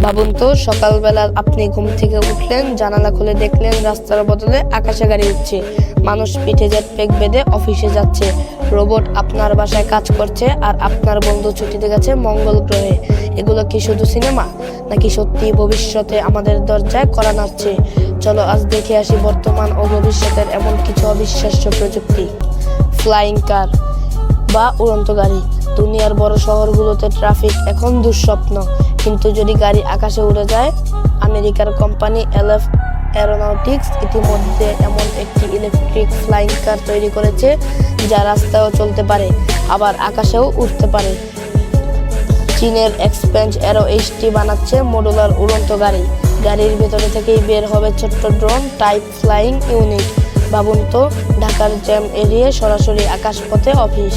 ভাবুন তো, সকালবেলা আপনি ঘুম থেকে উঠলেন, জানালা খুলে দেখলেন রাস্তার বদলে আকাশে গাড়ি উঠছে, মানুষ পিঠে জেটপ্যাক বেঁধে অফিসে যাচ্ছে, রোবট আপনার বাসায় কাজ করছে, আর আপনার বন্ধু ছুটিতে গেছে মঙ্গল গ্রহে। এগুলো কি শুধু সিনেমা, নাকি সত্যি ভবিষ্যতে আমাদের দরজায় কড়া নাড়ছে? চলো আজ দেখে আসি বর্তমান ও ভবিষ্যতের এমন কিছু অবিশ্বাস্য প্রযুক্তি। ফ্লাইং কার বা উড়ন্ত গাড়ি। দুনিয়ার বড় শহরগুলোতে ট্রাফিক এখন দুঃস্বপ্ন, কিন্তু যদি গাড়ি আকাশে উড়ে যায়। আমেরিকার কোম্পানি এলএফ এরোনটিক্স ইতিমধ্যে এমন একটি ইলেকট্রিক ফ্লাইং কার তৈরি করেছে যা রাস্তায়ও চলতে পারে, আবার আকাশেও উঠতে পারে। চীনের এক্সপেঞ্জ এরো এইচটি বানাচ্ছে মডুলার উড়ন্ত গাড়ি। গাড়ির ভেতরে থেকেই বের হবে ছোট্ট ড্রোন টাইপ ফ্লাইং ইউনিট। ভাবুন তো, ঢাকার জ্যাম এড়িয়ে সরাসরি আকাশপথে অফিস।